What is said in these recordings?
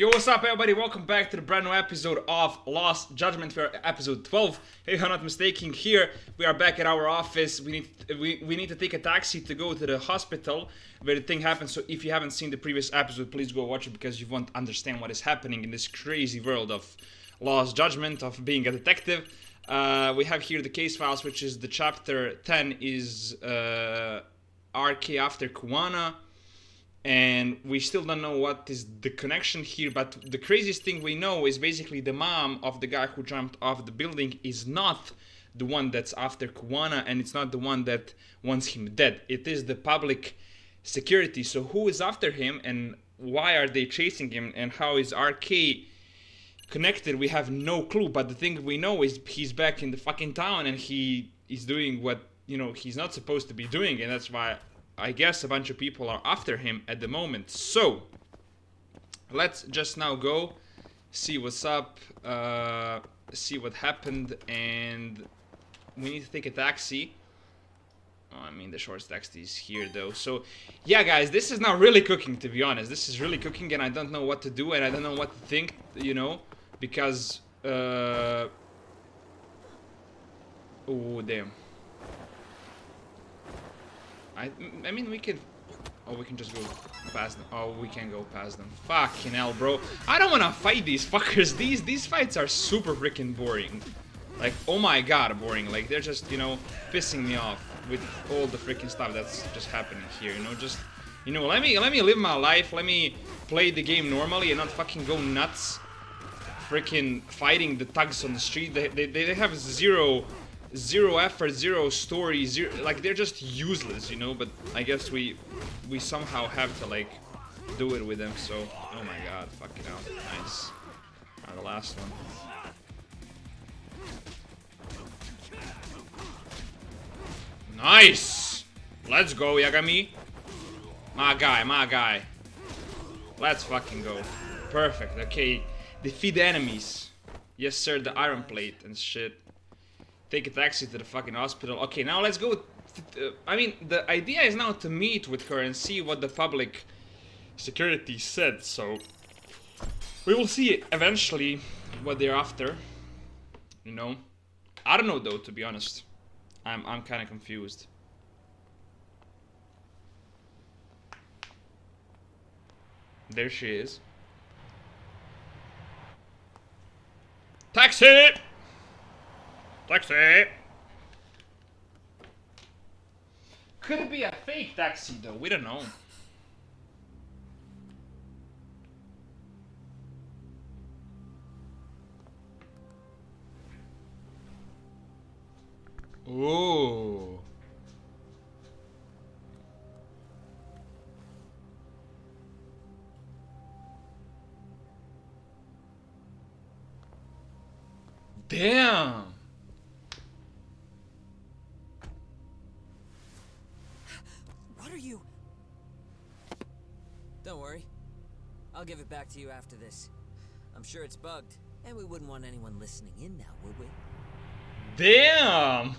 Yo, what's up, everybody? Welcome back to the brand new episode of Lost Judgment. We're episode 12. If I'm not mistaken, here we are back at our office. We need to take a taxi to go to the hospital where the thing happens. So if you haven't seen the previous episode, please go watch it because you won't understand what is happening in this crazy world of Lost Judgment, of being a detective. We have here the case files, which is the chapter 10 is RK after Kuwana. And we still don't know what is the connection here, but the craziest thing we know is basically the mom of the guy who jumped off the building is not the one that's after Kuwana, and it's not the one that wants him dead. It is the public security. So who is after him, and why are they chasing him, and how is RK connected? We have no clue, but the thing we know is he's back in the fucking town, and he is doing what, you know, he's not supposed to be doing, and that's why I guess a bunch of people are after him at the moment. So let's just now go see what's up, see what happened, and we need to take a taxi. Oh, I mean, the short taxi is here though. So yeah, guys, this is not really cooking, to be honest. This is really cooking, and I don't know what to do, and I don't know what to think, you know, because oh damn. I mean, we can... Oh, we can just go past them. Oh, we can go past them. Fucking hell, bro. I don't want to fight these fuckers. These fights are super freaking boring. Like, oh my god, boring. Like, they're just, you know, pissing me off with all the freaking stuff that's just happening here, you know? Just, you know, let me live my life. Let me play the game normally and not fucking go nuts. Freaking fighting the thugs on the street. They have zero effort, zero story, zero, like, they're just useless, you know, but I guess we somehow have to, like, do it with them, so, oh my god, fucking hell, nice. The last one. Nice! Let's go, Yagami. My guy. Let's fucking go. Perfect, okay. Defeat the enemies. Yes, sir, the iron plate and shit. Take a taxi to the fucking hospital. Okay, now let's go. I mean, the idea is now to meet with her and see what the public security said. So we will see eventually what they're after. You know, I don't know though. To be honest, I'm kind of confused. There she is. Taxi! Taxi! Could it be a fake taxi though? We don't know. Ooh. Damn. Don't worry. I'll give it back to you after this. I'm sure it's bugged, and we wouldn't want anyone listening in now, would we? Damn!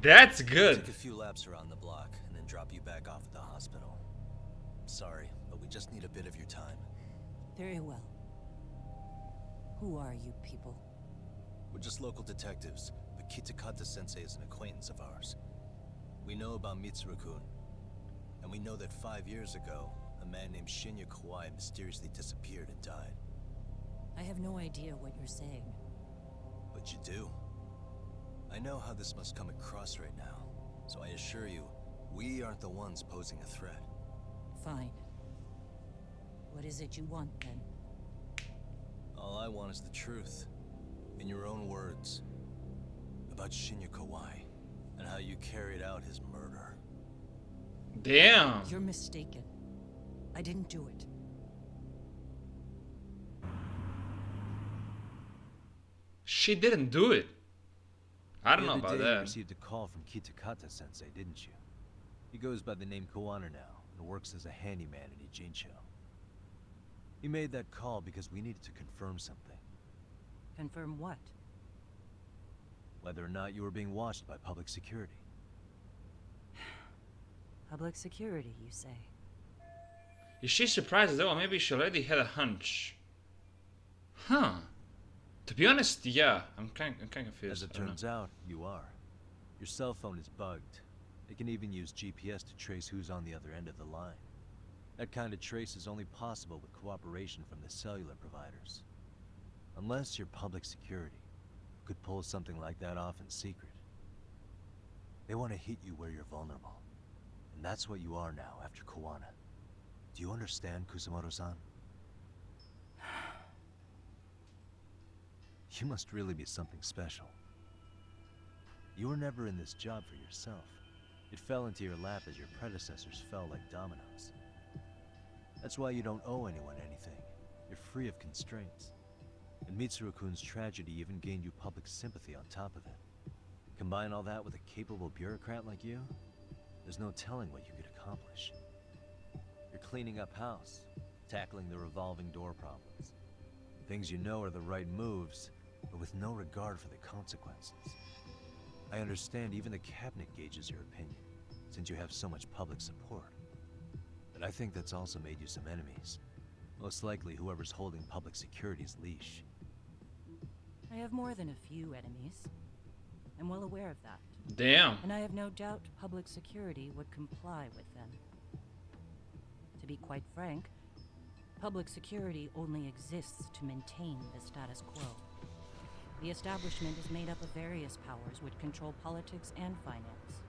That's good. Take a few laps around the block and then drop you back off at the hospital. Sorry, but we just need a bit of your time. Very well. Who are you people? We're just local detectives, but Kitakata-sensei is an acquaintance of ours. We know about Mitsuru-kun. And we know that 5 years ago, a man named Shinya Kawai mysteriously disappeared and died. I have no idea what you're saying. But you do. I know how this must come across right now, so I assure you, we aren't the ones posing a threat. Fine. What is it you want, then? All I want is the truth, in your own words, about Shinya Kawai, and how you carried out his murder. Damn. You're mistaken. I didn't do it. She didn't do it. I don't know The other about day, you that. received a call from Kitakata-sensei, didn't you? He goes by the name Kuwana now, and works as a handyman in Ijincho. He made that call because we needed to confirm something. Confirm what? Whether or not you were being watched by public security. Public security, you say? Is she surprised though? Maybe she already had a hunch. Huh. To be honest, yeah, I'm kind of confused. As it turns out, you are. Your cell phone is bugged. It can even use GPS to trace who's on the other end of the line. That kind of trace is only possible with cooperation from the cellular providers. Unless you're public security, who could pull something like that off in secret. They want to hit you where you're vulnerable. And that's what you are now after Kuwana. Do you understand, Kusumoto-san? You must really be something special. You were never in this job for yourself. It fell into your lap as your predecessors fell like dominoes. That's why you don't owe anyone anything. You're free of constraints. And Mitsuru-kun's tragedy even gained you public sympathy on top of it. Combine all that with a capable bureaucrat like you, there's no telling what you could accomplish. You're cleaning up house, tackling the revolving door problems. Things you know are the right moves, but with no regard for the consequences. I understand even the cabinet gauges your opinion, since you have so much public support. But I think that's also made you some enemies. Most likely whoever's holding public security's leash. I have more than a few enemies. I'm well aware of that. Damn. And I have no doubt public security would comply with them. To be quite frank, public security only exists to maintain the status quo. The establishment is made up of various powers which control politics and finance.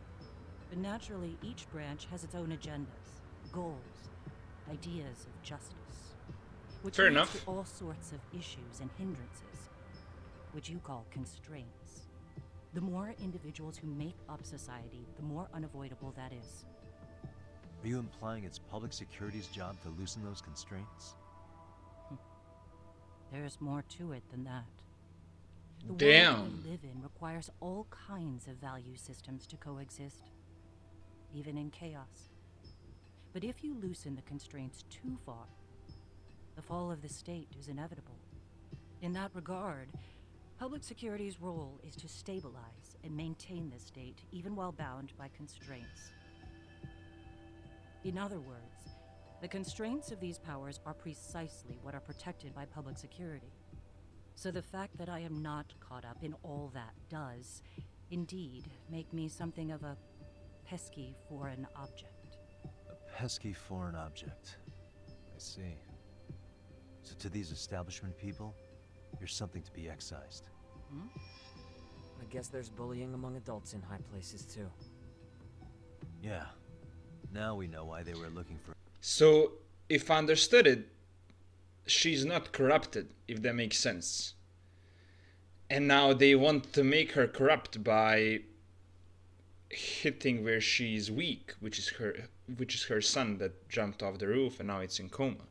But naturally, each branch has its own agendas, goals, ideas of justice. Which Fair leads enough. to all sorts of issues and hindrances, which you call constraints. The more individuals who make up society, the more unavoidable that is. Are you implying it's public security's job to loosen those constraints? There's more to it than that. The Damn. world we live in requires all kinds of value systems to coexist, even in chaos. But if you loosen the constraints too far, the fall of the state is inevitable. In that regard, public security's role is to stabilize and maintain the state even while bound by constraints. In other words, the constraints of these powers are precisely what are protected by public security. So the fact that I am not caught up in all that does, indeed, make me something of a pesky foreign object. A pesky foreign object. I see. So to these establishment people, you're something to be excised. I guess there's bullying among adults in high places too. Yeah. Now we know why they were looking for... So, if I understood it, she's not corrupted, if that makes sense. And now they want to make her corrupt by hitting where she's weak, which is her son that jumped off the roof and now it's in coma.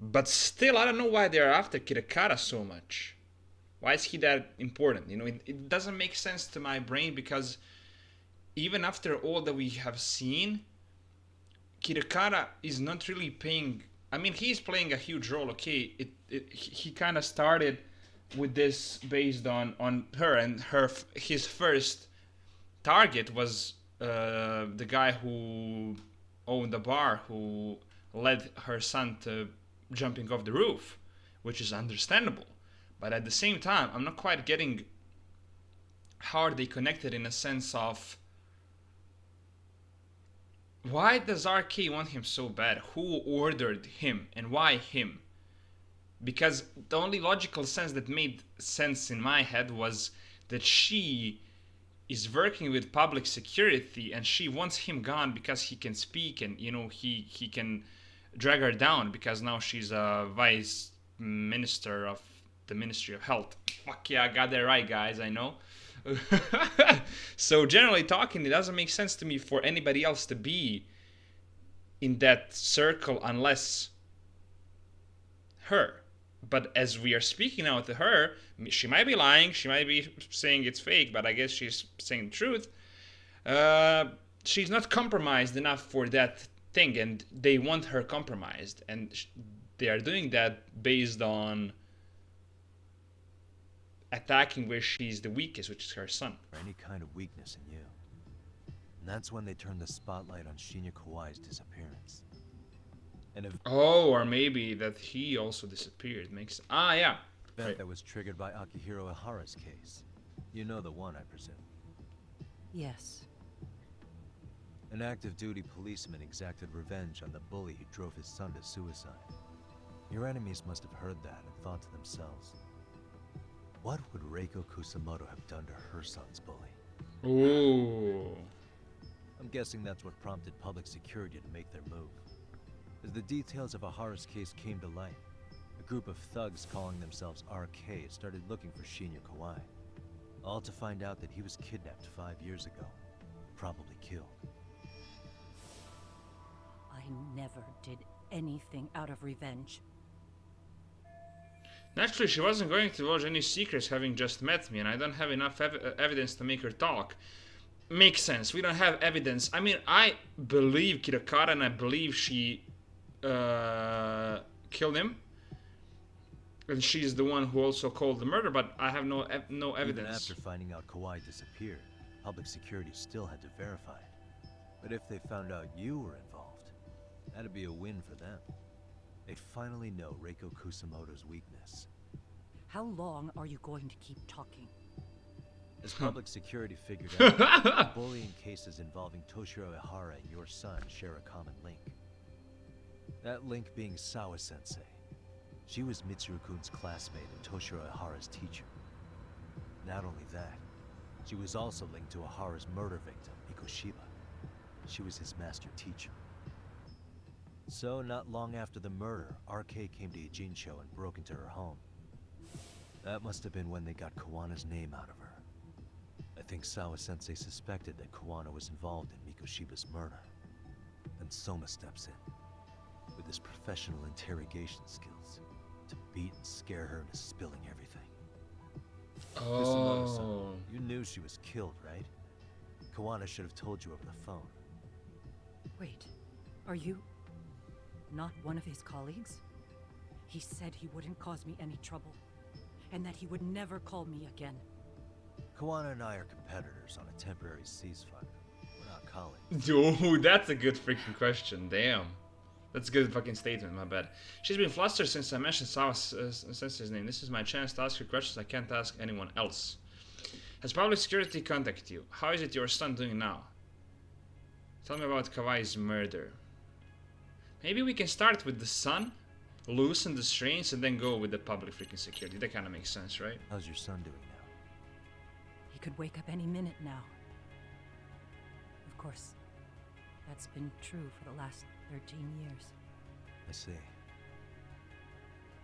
But still, I don't know why they're after Kitakata so much. Why is he that important? You know, it doesn't make sense to my brain because even after all that we have seen, Kitakata is not really paying... I mean, he's playing a huge role, okay? He kind of started with this based on her, and his first target was the guy who owned the bar, who led her son to jumping off the roof, which is understandable. But at the same time, I'm not quite getting how are they connected in a sense of why does RK want him so bad? Who ordered him and why him? Because the only logical sense that made sense in my head was that she is working with public security and she wants him gone because he can speak and, you know, he can drag her down because now she's a vice minister of the Ministry of Health. Fuck yeah, I got that right, guys, I know. So generally talking, it doesn't make sense to me for anybody else to be in that circle unless her. But as we are speaking now to her, she might be lying, she might be saying it's fake, but I guess she's saying the truth. She's not compromised enough for that thing, and they want her compromised, and they are doing that based on attacking where she's the weakest, which is her son. Or any kind of weakness in you. And that's when they turned the spotlight on Shinya Kawai's disappearance. An Oh, or maybe that he also disappeared. Yeah. event Right. that was triggered by Akihiro Ihara's case. You know the one, I presume. Yes. An active duty policeman exacted revenge on the bully who drove his son to suicide. Your enemies must have heard that and thought to themselves, what would Reiko Kusumoto have done to her son's bully? Ooh. I'm guessing that's what prompted public security to make their move. As the details of Ihara's case came to light, a group of thugs calling themselves RK started looking for Shinya Kawai. All to find out that he was kidnapped 5 years ago, probably killed. I never did anything out of revenge. Naturally, she wasn't going to divulge any secrets having just met me, and I don't have enough evidence to make her talk. Makes sense. We don't have evidence. I mean, I believe Kirakara, and I believe she killed him. And she's the one who also called the murder, but I have no Even evidence. after finding out Kawai disappeared, public security still had to verify it. But if they found out you were involved, that'd be a win for them. They'd finally know Reiko Kusumoto's weakness. How long are you going to keep talking? As public security figured out, bullying cases involving Toshiro Ihara and your son share a common link. That link being Sawa-sensei. She was Mitsuru-kun's classmate and Toshiro Ihara's teacher. Not only that, she was also linked to Ihara's murder victim, Mikoshiba. She was his master teacher. So, not long after the murder, RK came to Ijincho and broke into her home. That must have been when they got Kuwana's name out of her. I think Sawa-sensei suspected that Kuwana was involved in Mikoshiba's murder. Then Soma steps in, with his professional interrogation skills, to beat and scare her into spilling everything. Kusumoto-san, Oh. you knew she was killed, right? Kuwana should have told you over the phone. Wait, are you not one of his colleagues? He said he wouldn't cause me any trouble, and that he would never call me again. Kuwana and I are competitors on a temporary ceasefire. We're not colleagues. Dude, that's a good freaking question. Damn. That's a good fucking statement, my bad. She's been flustered since I mentioned Sensei's name. This is my chance to ask her questions I can't ask anyone else. Has public security contacted you? How is it your son doing now? Tell me about Kawai's murder. Maybe we can start with the son, loosen the strains, and then go with the public freaking security. That kind of makes sense, right? How's your son doing now? He could wake up any minute now. Of course, that's been true for the last 13 years. I see.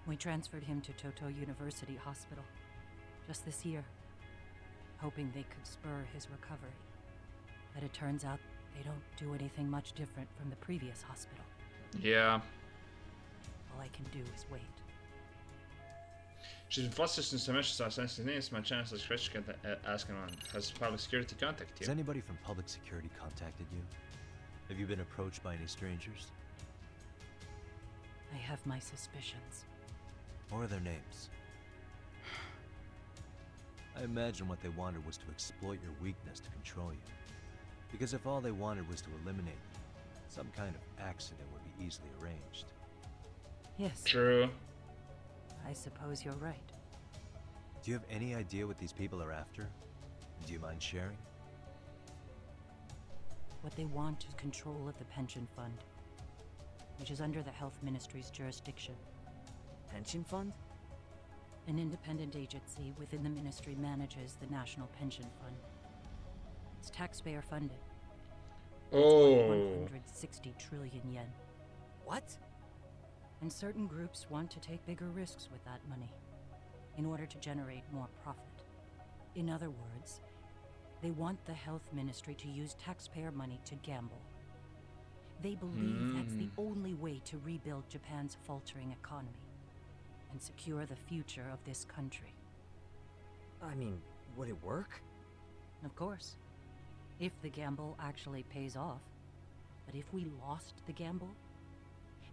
We transferred him to Toto University Hospital just this year, hoping they could spur his recovery. But it turns out they don't do anything much different from the previous hospital. Yeah. All I can do is wait. She's been flustered since I mentioned Sensei's name. It's my chance to ask question ask anyone. Has public security contacted Has you? anybody from public security contacted you? Have you been approached by any strangers? I have my suspicions. What are their names? I imagine what they wanted was to exploit your weakness to control you. Because if all they wanted was to eliminate you, some kind of accident would be easily arranged. Yes, True. I suppose you're right. Do you have any idea what these people are after? Do you mind sharing? What they want is control of the pension fund, which is under the Health Ministry's jurisdiction. Pension fund? An independent agency within the ministry manages the National Pension Fund. It's taxpayer funded. Oh. 160 trillion yen. What? And certain groups want to take bigger risks with that money in order to generate more profit. In other words, they want the health ministry to use taxpayer money to gamble. They believe that's the only way to rebuild Japan's faltering economy and secure the future of this country. I mean, would it work? Of course, if the gamble actually pays off. But if we lost the gamble,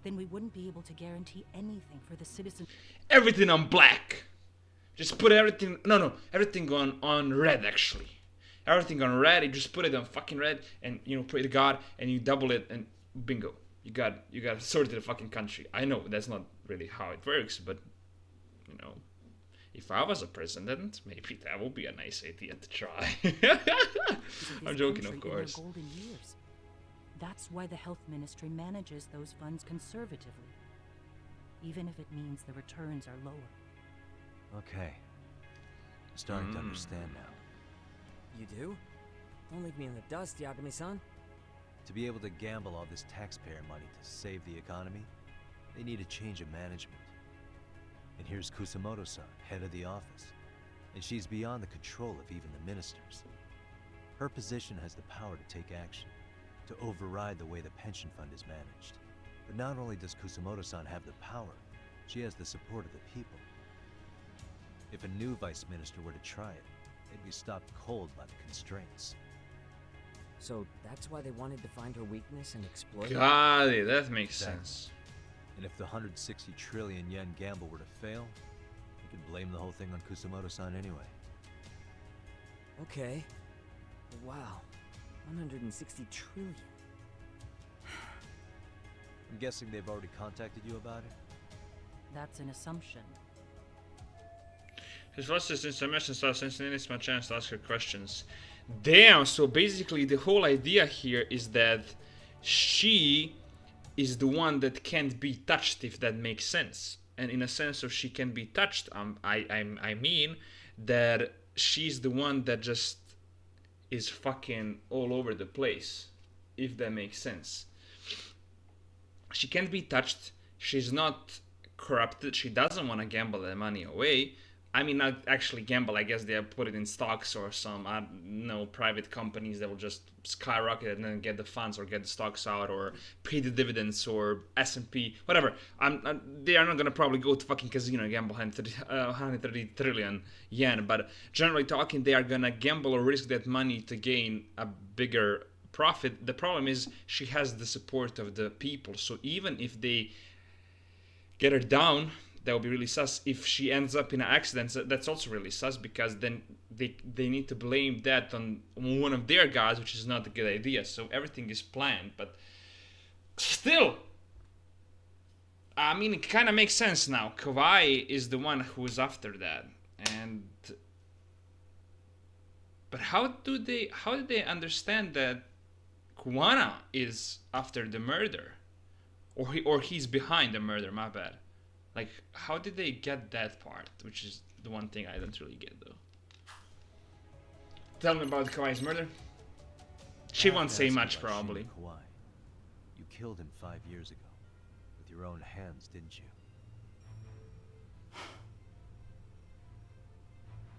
then we wouldn't be able to guarantee anything for the citizens. Everything on black. Just put everything. No. Everything on red, actually. Everything on red. You just put it on fucking red, and pray to God, and you double it, and bingo. you got sorted the fucking country. I know that's not really how it works, but you know, if I was a president, maybe that would be a nice idea to try. I'm joking, of course. Golden years. That's why the health ministry manages those funds conservatively, even if it means the returns are lower. Okay. I'm starting to understand now. You do? Don't leave me in the dust, Yagami-san. To be able to gamble all this taxpayer money to save the economy, they need a change of management. And here's Kusumoto-san, head of the office. And she's beyond the control of even the ministers. Her position has the power to take action, to override the way the pension fund is managed. But not only does Kusumoto-san have the power, she has the support of the people. If a new vice minister were to try it, they'd be stopped cold by the constraints. So that's why they wanted to find her weakness and exploit it? Got it, that makes sense. And if the 160 trillion yen gamble were to fail, you could blame the whole thing on Kusumoto-san anyway. Okay. Wow. 160 trillion. I'm guessing they've already contacted you about it? That's an assumption. His last information starts since it's my chance to ask her questions. Damn, so basically the whole idea here is that she is the one that can't be touched, if that makes sense. And in a sense of she can be touched, I mean that she's the one that just is fucking all over the place, if that makes sense. She can't be touched, she's not corrupted, she doesn't want to gamble the money away. I mean, not actually gamble, I guess they put it in stocks or some, I don't know, private companies that will just skyrocket and then get the funds or get the stocks out or pay the dividends or S&P, whatever. They are not going to probably go to fucking casino and gamble 130 trillion yen, but generally talking, they are going to gamble or risk that money to gain a bigger profit. The problem is she has the support of the people, so even if they get her down, that would be really sus. If she ends up in an accident, that's also really sus, because then they need to blame that on one of their guys, which is not a good idea. So everything is planned, but still, I mean, it kind of makes sense now. Kawaii is the one who is after that, but how did they understand that Kuwana is after the murder, or he's behind the murder? My bad. Like, how did they get that part? Which is the one thing I don't really get, though. Tell me about Kawaii's murder. She won't say much, probably. Kawai. You killed him 5 years ago. With your own hands, didn't you?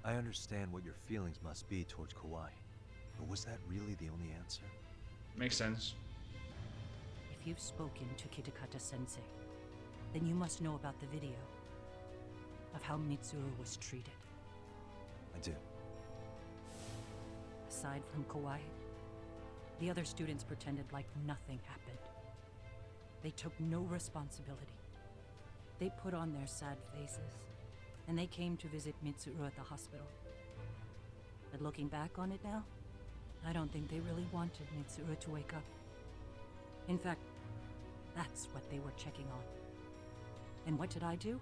I understand what your feelings must be towards Kawai. But was that really the only answer? Makes sense. If you've spoken to Kitakata-sensei, then you must know about the video of how Mitsuru was treated. I do. Aside from Kawai, the other students pretended like nothing happened. They took no responsibility. They put on their sad faces, and they came to visit Mitsuru at the hospital. But looking back on it now, I don't think they really wanted Mitsuru to wake up. In fact, that's what they were checking on. And what did I do?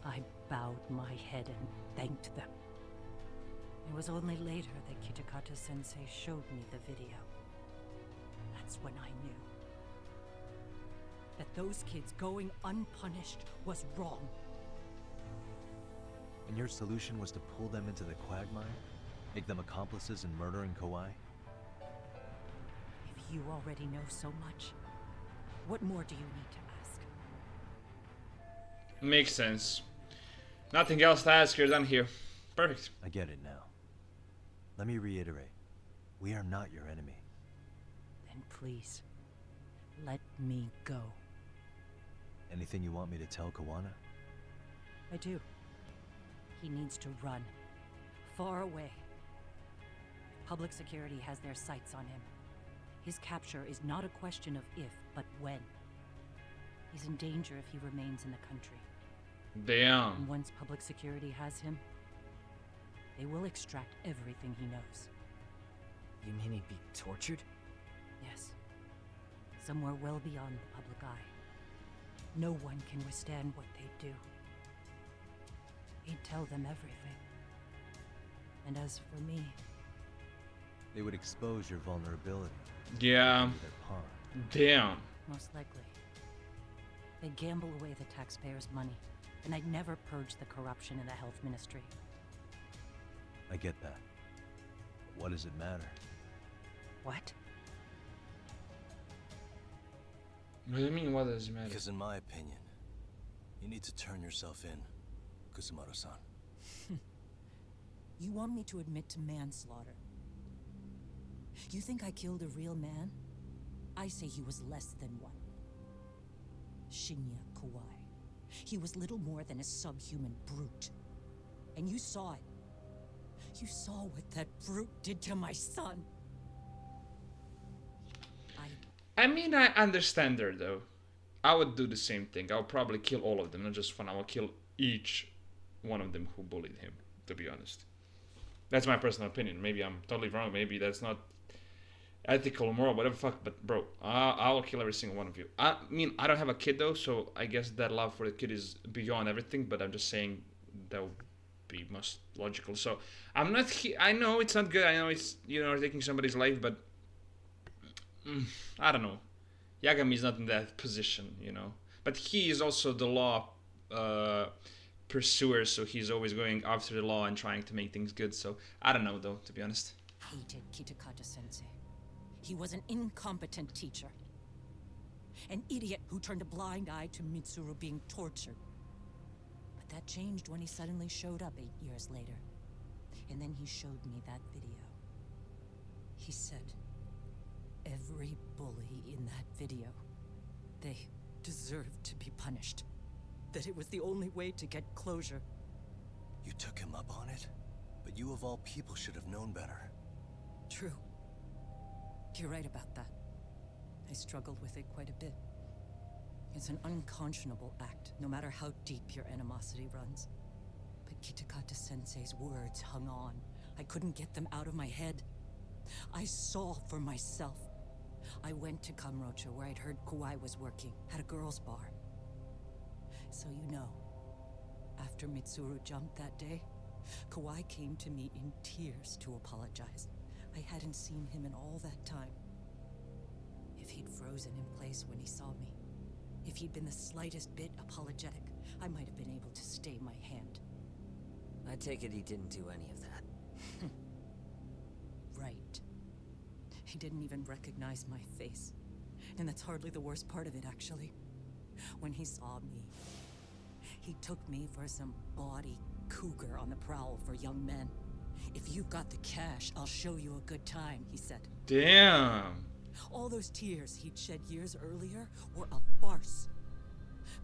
I bowed my head and thanked them. It was only later that Kitakata-sensei showed me the video. That's when I knew that those kids going unpunished was wrong. And your solution was to pull them into the quagmire? Make them accomplices in murdering Kawai? If you already know so much, what more do you need to ask? Makes sense. Nothing else to ask, you're done here. Perfect. I get it now. Let me reiterate. We are not your enemy. Then please, let me go. Anything you want me to tell Kuwana? I do. He needs to run. Far away. Public security has their sights on him. His capture is not a question of if, but when. He's in danger if he remains in the country. Damn. And once public security has him, they will extract everything he knows. You mean he'd be tortured? Yes. somewhere well beyond the public eye. No one can withstand what they do. He'd tell them everything. And as for me, They would expose your vulnerability Yeah. into their pawn. Damn. most likely. They'd gamble away the taxpayers' money, and I'd never purge the corruption in the health ministry. I get that. What does it matter? What? What do you mean, what does it matter? Because in my opinion, you need to turn yourself in, Kusumoto-san. You want me to admit to manslaughter? You think I killed a real man? I say he was less than one. Shinya Kawai. He was little more than a subhuman brute. And you saw it. You saw what that brute did to my son. I mean, I understand her though. I would do the same thing. I would probably kill all of them, not just one. I will kill each one of them who bullied him, to be honest. That's my personal opinion. Maybe I'm totally wrong. Maybe that's not ethical or moral, whatever fuck. But bro, I will kill every single one of you. I mean, I don't have a kid though, so I guess that love for the kid is beyond everything. But I'm just saying that would be most logical. So I'm not. I know it's not good. I know it's taking somebody's life, but I don't know. Yagami is not in that position, But he is also the law pursuer, so he's always going after the law and trying to make things good. So I don't know, though, to be honest. Hated Kitakata-sensei. He was an incompetent teacher. An idiot who turned a blind eye to Mitsuru being tortured. But that changed when he suddenly showed up 8 years later. And then he showed me that video. He said, every bully in that video, they deserved to be punished. That it was the only way to get closure. You took him up on it? But you of all people should have known better. True. You're right about that. I struggled with it quite a bit. It's an unconscionable act, no matter how deep your animosity runs. But Kitakata-sensei's words hung on. I couldn't get them out of my head. I saw for myself. I went to Kamurocho, where I'd heard Kawai was working, at a girls' bar. So after Mitsuru jumped that day, Kawai came to me in tears to apologize. I hadn't seen him in all that time. If he'd frozen in place when he saw me, if he'd been the slightest bit apologetic, I might have been able to stay my hand. I take it he didn't do any of that. Right. He didn't even recognize my face. And that's hardly the worst part of it, actually. When he saw me, he took me for some bawdy cougar on the prowl for young men. If you've got the cash, I'll show you a good time, he said. Damn. All those tears he'd shed years earlier were a farce.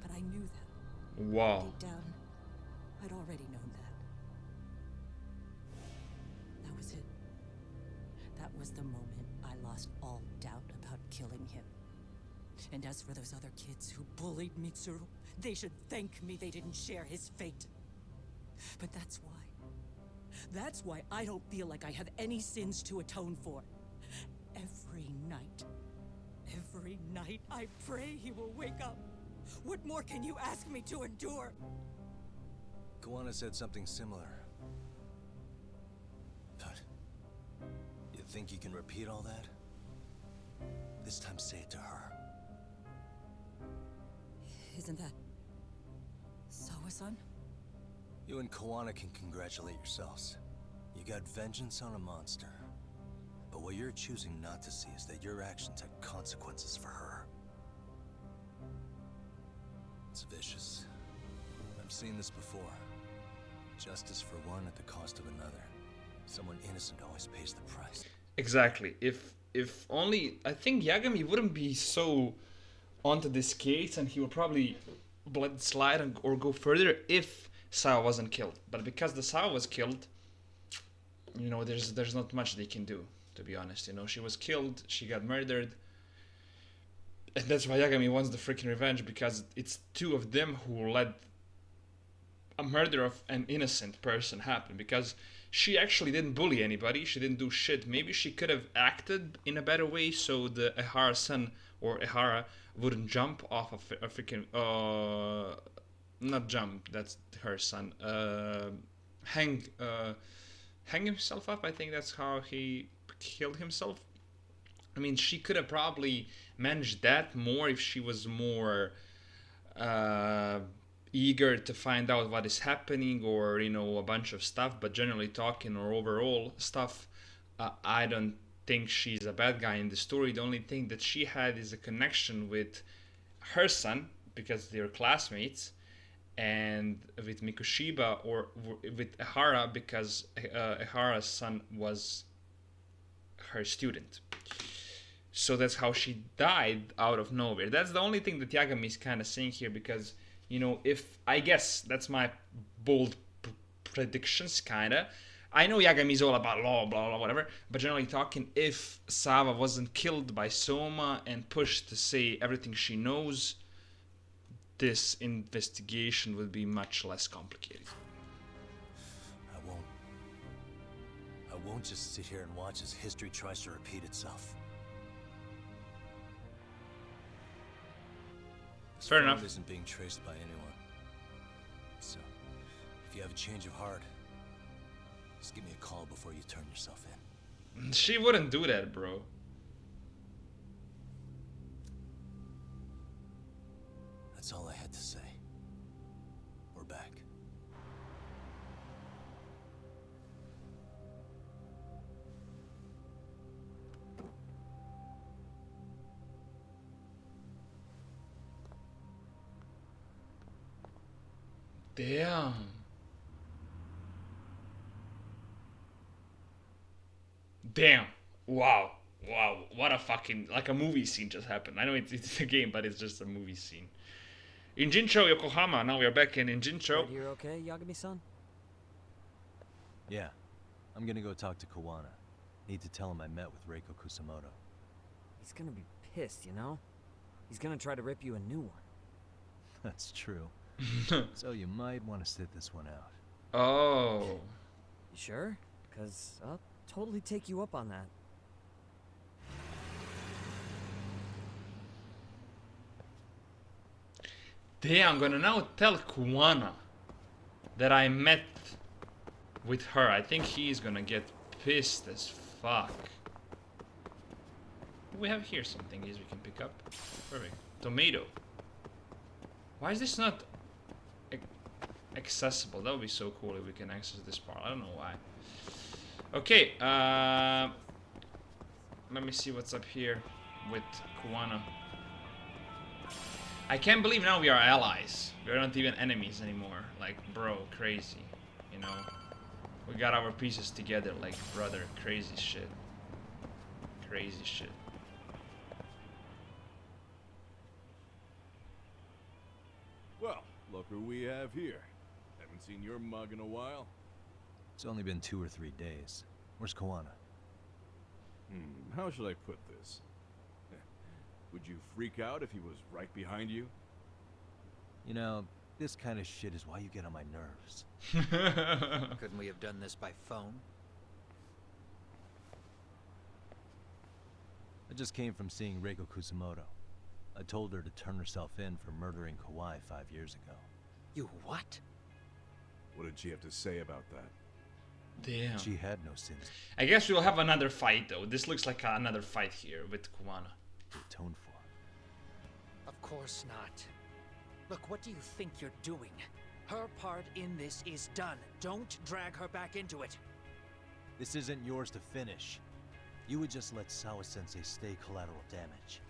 But I knew that. Wow. Deep down, I'd already known that. That was it. That was the moment I lost all doubt about killing him. And as for those other kids who bullied Mitsuru, they should thank me they didn't share his fate. But that's why. That's why I don't feel like I have any sins to atone for. Every night I pray he will wake up. What more can you ask me to endure? Kuwana said something similar. But you think you can repeat all that? This time say it to her. Isn't that Sawa-san? You and Kuwana can congratulate yourselves. You got vengeance on a monster. But what you're choosing not to see is that your actions had consequences for her. It's vicious. I've seen this before. Justice for one at the cost of another. Someone innocent always pays the price. Exactly. If only, I think Yagami wouldn't be so onto this case, and he would probably let it slide or go further if Sawa wasn't killed. But because the Sawa was killed, there's not much they can do, to be honest. She was killed, she got murdered, and that's why Yagami wants the freaking revenge, because it's two of them who let a murder of an innocent person happen. Because she actually didn't bully anybody, she didn't do shit. Maybe she could have acted in a better way so the Ahara-san or Ehara wouldn't jump off of a freaking not jump, that's her son, hang himself up. I think that's how he killed himself. I mean, she could have probably managed that more if she was more eager to find out what is happening, or a bunch of stuff. But generally talking, or overall stuff, I don't think she's a bad guy in the story. The only thing that she had is a connection with her son because they're classmates, and with Mikushiba or with Ehara because Ehara's son was her student. So that's how she died out of nowhere. That's the only thing that Yagami is kind of saying here, because if I guess that's my bold predictions, kind of. I know Yagami is all about law, blah blah whatever, but generally talking, if Sava wasn't killed by Soma and pushed to say everything she knows, this investigation would be much less complicated. I won't just sit here and watch as history tries to repeat itself. This Fair phone enough. isn't being traced by anyone. So, if you have a change of heart, just give me a call before you turn yourself in. She wouldn't do that, bro. That's all I had to say. We're back. Damn. Damn. Wow. Wow. What a fucking, like a movie scene just happened. I know it's a game, but it's just a movie scene. In Jincho, Yokohama. Now we are back in Jincho. Right here okay, Yagami-san? Yeah. I'm gonna go talk to Kuwana. Need to tell him I met with Reiko Kusumoto. He's gonna be pissed, you know? He's gonna try to rip you a new one. That's true. So you might want to sit this one out. Oh. You sure? Because I'll totally take you up on that. Damn, I'm gonna now tell Kuwana that I met with her. I think he's gonna get pissed as fuck. We have here some things we can pick up. Perfect. Tomato. Why is this not accessible? That would be so cool if we can access this part. I don't know why. Okay, let me see what's up here with Kuwana. I can't believe now we are allies. We are not even enemies anymore. Like, bro, crazy. You know? We got our pieces together like brother. Crazy shit. Crazy shit. Well, look who we have here. Haven't seen your mug in a while. It's only been 2 or 3 days. Where's Kuwana? How should I put this? Would you freak out if he was right behind you? You know, this kind of shit is why you get on my nerves. Couldn't we have done this by phone? I just came from seeing Reiko Kusumoto. I told her to turn herself in for murdering Kawai 5 years ago. You what? What did she have to say about that? Damn. She had no sins I guess we'll have another fight though. This looks like another fight here with Kuwana. to atone for. Of course not. Look, what do you think you're doing? Her part in this is done. Don't drag her back into it. This isn't yours to finish. You would just let Sawa-sensei stay collateral damage.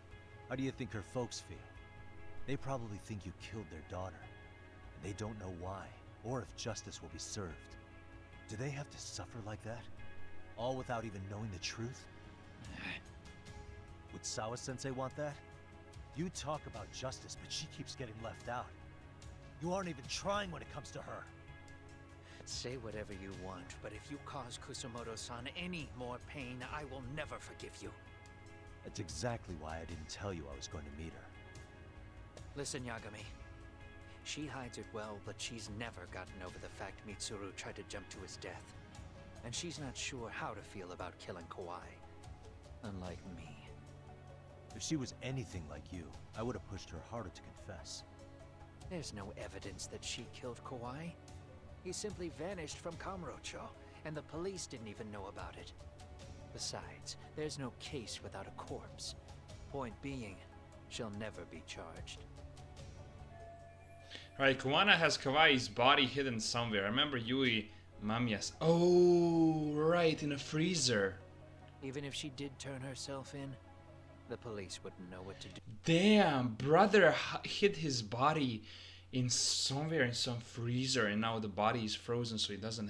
How do you think her folks feel? They probably think you killed their daughter. And they don't know why, or if justice will be served. Do they have to suffer like that? All without even knowing the truth? Would Sawa-sensei want that? You talk about justice, but she keeps getting left out. You aren't even trying when it comes to her. Say whatever you want, but if you cause Kusumoto-san any more pain, I will never forgive you. That's exactly why I didn't tell you I was going to meet her. Listen, Yagami. She hides it well, but she's never gotten over the fact Mitsuru tried to jump to his death. And she's not sure how to feel about killing Kawai. Unlike me. If she was anything like you, I would have pushed her harder to confess. There's no evidence that she killed Kawai. He simply vanished from Kamurocho, and the police didn't even know about it. Besides, there's no case without a corpse. Point being, she'll never be charged. Right, Kuwana has Kawaii's body hidden somewhere. I remember Yui Mamiya's. Oh, right, in a freezer. Even if she did turn herself in, the police wouldn't know what to do. Damn, brother hid his body in somewhere in some freezer, and now the body is frozen, so he doesn't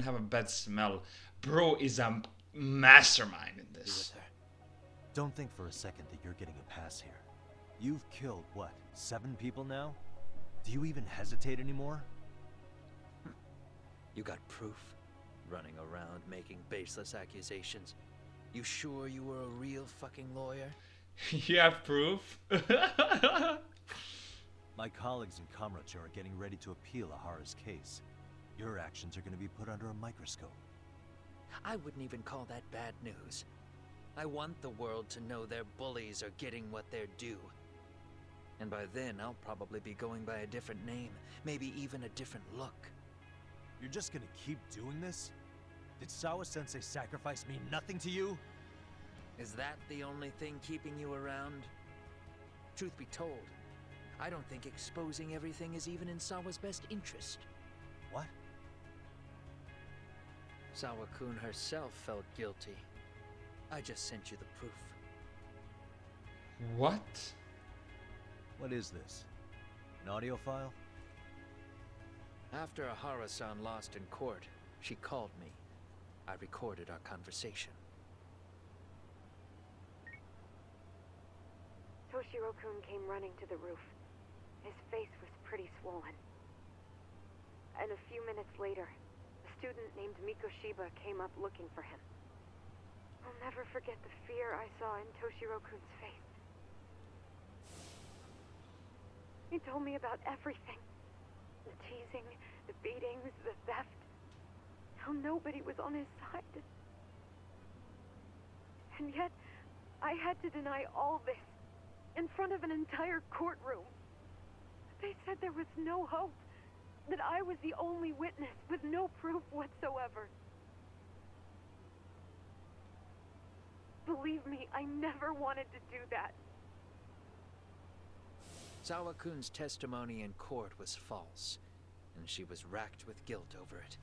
have a bad smell. Bro is a mastermind in this. Don't think for a second that you're getting a pass here. You've killed, what, 7 people now? Do you even hesitate anymore? You got proof? Running around making baseless accusations. You sure you were a real fucking lawyer? You have proof? My colleagues in Kamurocho are getting ready to appeal Ahara's case. Your actions are going to be put under a microscope. I wouldn't even call that bad news. I want the world to know their bullies are getting what they're due. And by then, I'll probably be going by a different name, maybe even a different look. You're just gonna keep doing this? Did Sawa-sensei sacrifice mean nothing to you? Is that the only thing keeping you around? Truth be told, I don't think exposing everything is even in Sawa's best interest. What? Sawa-kun herself felt guilty. I just sent you the proof. What? What is this? An audio file? After Ahara-san lost in court, she called me. I recorded our conversation. Toshiro-kun came running to the roof. His face was pretty swollen. And a few minutes later, a student named Mikoshiba came up looking for him. I'll never forget the fear I saw in Toshiro-kun's face. He told me about everything. The teasing, the beatings, the theft. How nobody was on his side. And yet, I had to deny all this in front of an entire courtroom. They said there was no hope, that I was the only witness with no proof whatsoever. Believe me, I never wanted to do that. Sawa-kun's testimony in court was false, and she was racked with guilt over it.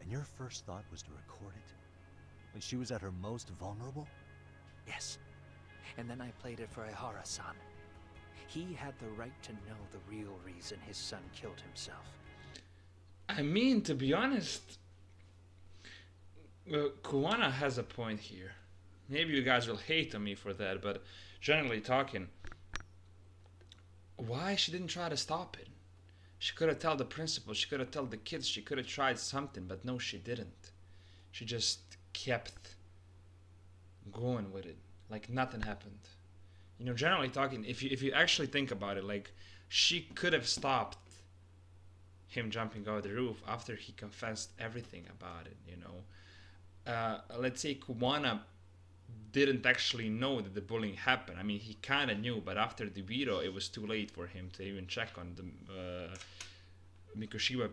And your first thought was to record it? When she was at her most vulnerable? Yes. And then I played it for Ihara-san. He had the right to know the real reason his son killed himself. I mean, to be honest, Kuwana has a point here. Maybe you guys will hate on me for that, but generally talking, why she didn't try to stop it? She could have told the principal, she could have told the kids, she could have tried something, but no, she didn't. She just kept going with it, like nothing happened. You know, generally talking, if you actually think about it, like, she could have stopped him jumping out the roof after he confessed everything about it, you know. Let's say Kuwana didn't actually know that the bullying happened. I mean, he kind of knew, but after the video, it was too late for him to even check on the Mikoshiba.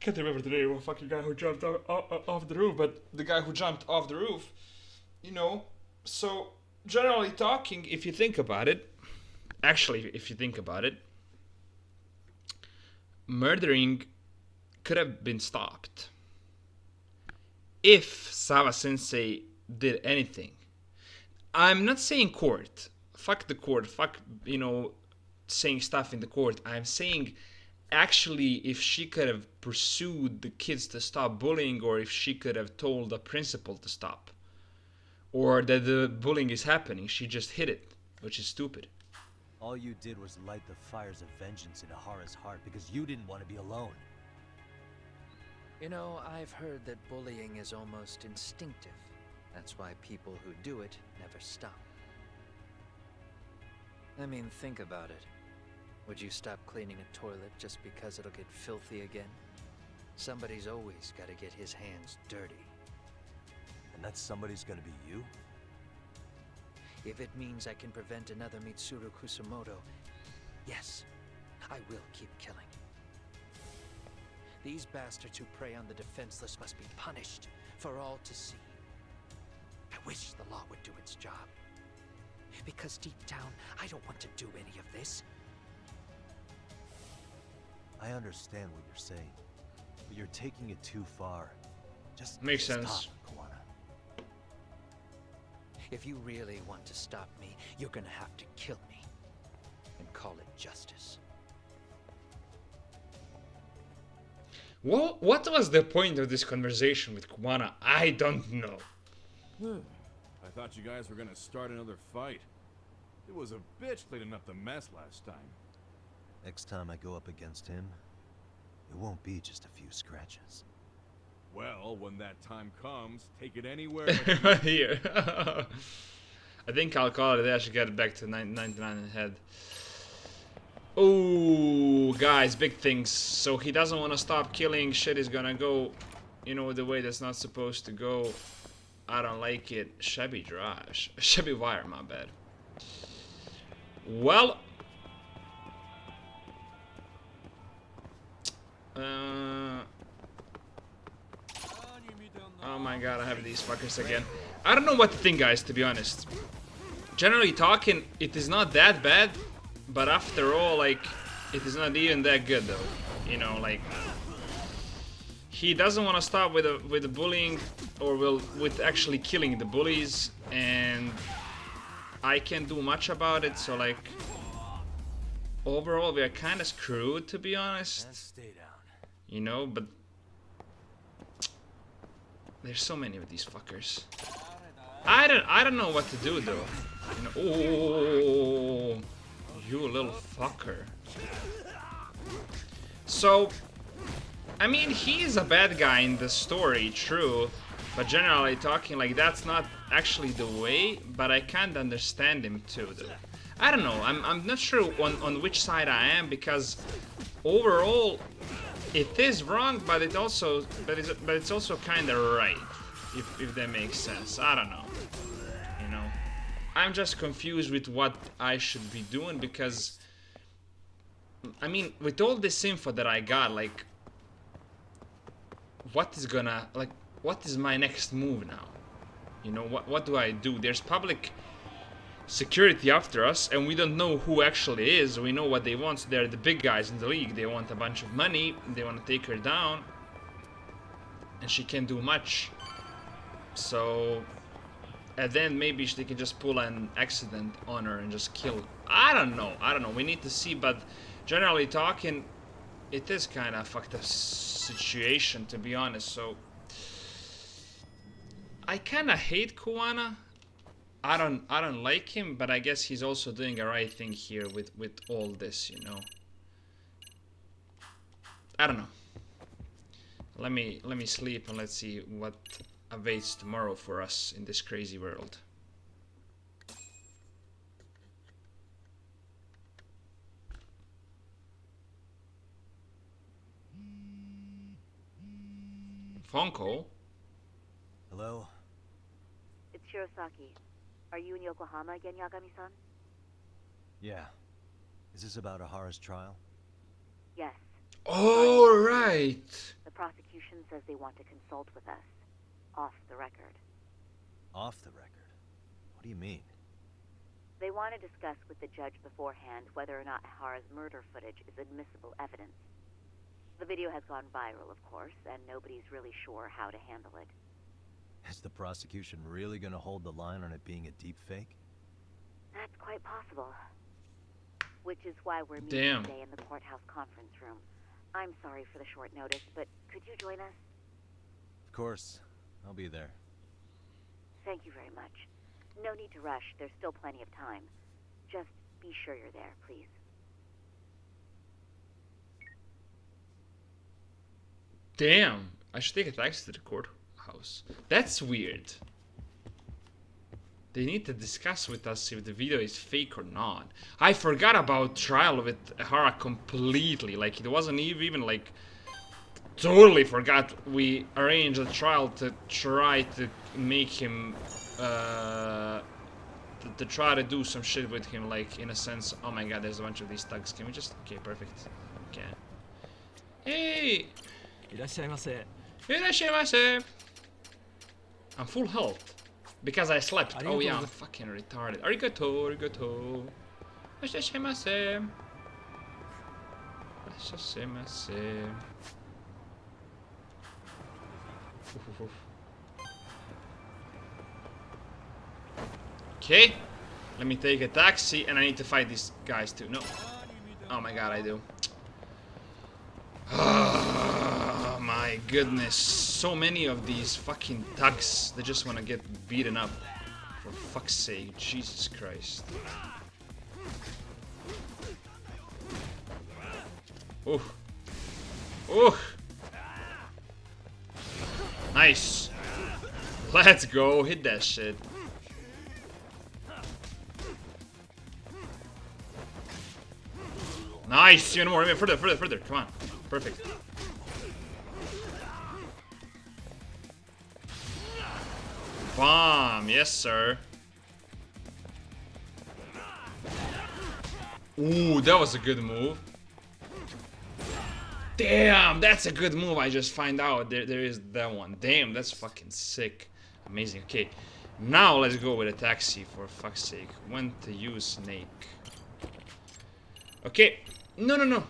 Can't remember the name of the fucking guy who jumped off the roof, but the guy who jumped off the roof, you know. So, generally talking, if you think about it, murdering could have been stopped if Sawa-sensei did anything. I'm not saying court. Fuck the court. Fuck, you know, saying stuff in the court. I'm saying actually if she could have pursued the kids to stop bullying, or if she could have told the principal to stop, or that the bullying is happening, she just hid it, which is stupid. All you did was light the fires of vengeance in Ahara's heart because you didn't want to be alone. You know, I've heard that bullying is almost instinctive. That's why people who do it never stop. I mean, think about it. Would you stop cleaning a toilet just because it'll get filthy again? Somebody's always got to get his hands dirty. And that somebody's gonna be you? If it means I can prevent another Mitsuru Kusumoto, yes, I will keep killing. These bastards who prey on the defenseless must be punished for all to see. I wish the law would do its job. Because deep down, I don't want to do any of this. I understand what you're saying, but you're taking it too far. Just Makes stop, sense. Kuwana. If you really want to stop me, you're gonna have to kill me. And call it justice. What was the point of this conversation with Kuwana? I don't know. I thought you guys were gonna start another fight. It was a bitch cleaning up the mess last time. Next time I go up against him, it won't be just a few scratches. Well, when that time comes, take it anywhere. Here. I think I'll call it there. I should get it back to 99 in the head. Oh, guys, big things. So he doesn't want to stop killing. Shit is gonna go, you know, the way that's not supposed to go. I don't like it. Shabby drive. Shabby wire, my bad. Well. Oh my god, I have these fuckers again. I don't know what to think, guys, to be honest. Generally talking, it is not that bad, but after all, like, it is not even that good, though. You know, like, he doesn't want to stop with the bullying, or with actually killing the bullies, and I can't do much about it. So, like, overall, we are kind of screwed, to be honest. Stay down. You know, but there's so many of these fuckers. I don't know what to do though. You know, oh, you little fucker. So, I mean, he is a bad guy in the story, true, but generally talking, like, that's not actually the way. But I can't understand him too, though. I don't know. I'm not sure on which side I am, because overall, it is wrong, but it's also kind of right, if that makes sense. I don't know. You know, I'm just confused with what I should be doing, because I mean, with all this info that I got, like, what is my next move now? You know, what do I do? There's public security after us, and we don't know who actually is. We know what they want. So they're the big guys in the league. They want a bunch of money. They want to take her down, and she can't do much. So, and then maybe they can just pull an accident on her and just kill her. I don't know. We need to see. But generally talking, it is kind of a fucked up situation, to be honest. So I kind of hate Kuwana. I don't like him, but I guess he's also doing a right thing here with all this, you know. I don't know. Let me sleep, and let's see what awaits tomorrow for us in this crazy world. Phone call. Hello? It's Shirosaki. Are you in Yokohama again, Yagami-san? Yeah. Is this about Ahara's trial? Yes. All right. The prosecution says they want to consult with us. Off the record. Off the record? What do you mean? They want to discuss with the judge beforehand whether or not Ahara's murder footage is admissible evidence. The video has gone viral, of course, and nobody's really sure how to handle it. Is the prosecution really gonna hold the line on it being a deep fake? That's quite possible. Which is why we're meeting today in the courthouse conference room. I'm sorry for the short notice, but could you join us? Of course. I'll be there. Thank you very much. No need to rush. There's still plenty of time. Just be sure you're there, please. Damn. I should take a taxi to the courthouse. That's weird. They need to discuss with us if the video is fake or not. I forgot about trial with Ahara completely. Like, it wasn't even like... Totally forgot we arranged a trial to try to make him... to to try to do some shit with him, like, in a sense. Oh my god, there's a bunch of these thugs. Can we just... Okay, perfect. Okay. Hey! Irashaimase! I'm full health. Because I slept. Oh yeah, I'm fucking retarded. Arigato, arigato. Irashaimase. Irashaimase. Okay, let me take a taxi, and I need to fight these guys too. No. Oh my god, I do. Oh my goodness. So many of these fucking thugs. They just want to get beaten up. For fuck's sake. Jesus Christ. Ooh. Ooh. Nice. Let's go. Hit that shit. Nice! Even more, even further, further, further. Come on. Perfect. Bomb! Yes, sir. Ooh, that was a good move. Damn, that's a good move. I just find out there is that one. Damn, that's fucking sick. Amazing. Okay, now let's go with a taxi for fuck's sake. When to use snake. Okay. No.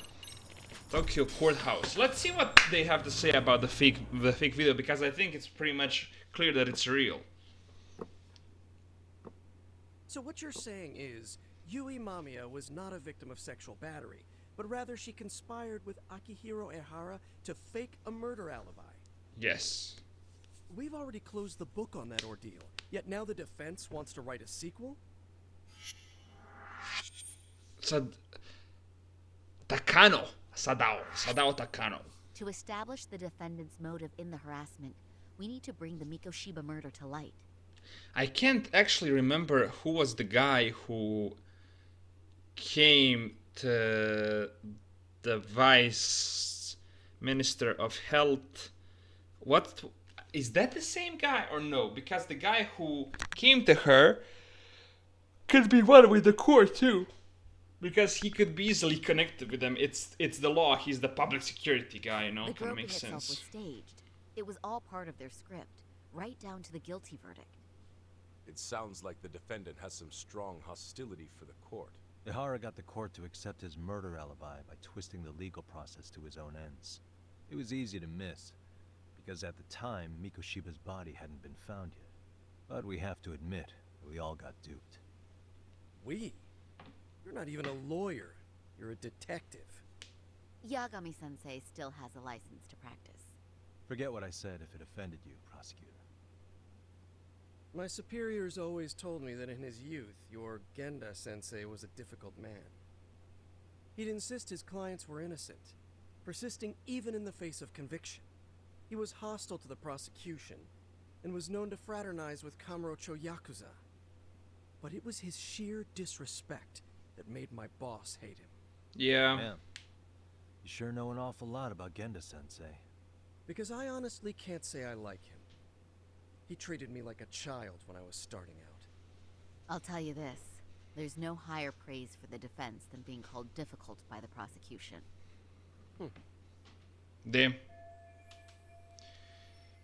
Tokyo Courthouse. Let's see what they have to say about the fake video, because I think it's pretty much clear that it's real. So what you're saying is, Yui Mamiya was not a victim of sexual battery, but rather she conspired with Akihiro Ehara to fake a murder alibi. Yes. We've already closed the book on that ordeal, yet now the defense wants to write a sequel? Takano. Sadao Takano. To establish the defendant's motive in the harassment, we need to bring the Mikoshiba murder to light. I can't actually remember who was the guy who came to the Vice Minister of Health. What is that, the same guy or no? Because the guy who came to her could be one with the court too. Because he could be easily connected with them. It's the law. He's the public security guy, you know. Kind of makes sense. Was staged. It was all part of their script, right down to the guilty verdict. It sounds like the defendant has some strong hostility for the court. Ihara got the court to accept his murder alibi by twisting the legal process to his own ends. It was easy to miss, because at the time, Mikoshiba's body hadn't been found yet. But we have to admit that we all got duped. We? You're not even a lawyer. You're a detective. Yagami-sensei still has a license to practice. Forget what I said if it offended you, prosecutor. My superiors always told me that in his youth, your Genda-sensei was a difficult man. He'd insist his clients were innocent, persisting even in the face of conviction. He was hostile to the prosecution, and was known to fraternize with Kamurocho Yakuza. But it was his sheer disrespect that made my boss hate him. Yeah. Man, you sure know an awful lot about Genda-sensei. Because I honestly can't say I like him. He treated me like a child when I was starting out. I'll tell you this. There's no higher praise for the defense than being called difficult by the prosecution. Damn.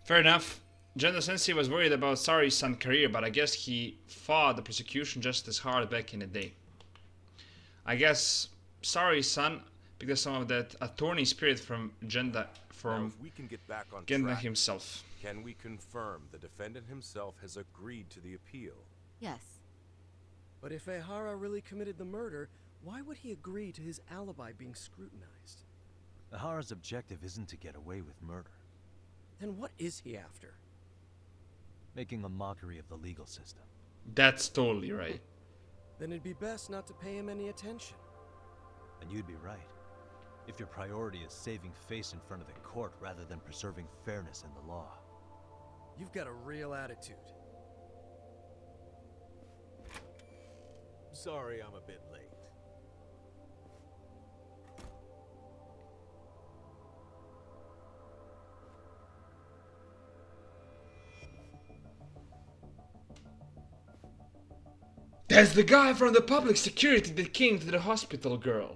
Fair enough. Genda-sensei was worried about Sari's career, but I guess he fought the prosecution just as hard back in the day. I guess Sari-san, because some of that attorney spirit from Genda, Now, if we can get back on Genda track, himself. can we confirm the defendant himself has agreed to the appeal? Yes. But if Ehara really committed the murder, why would he agree to his alibi being scrutinized? Ihara's objective isn't to get away with murder. Then what is he after? Making a mockery of the legal system. That's totally right. Then it'd be best not to pay him any attention. And you'd be right. If your priority is saving face in front of the court rather than preserving fairness in the law. You've got a real attitude. Sorry I'm a bit late. That's the guy from the public security that came to the hospital, girl.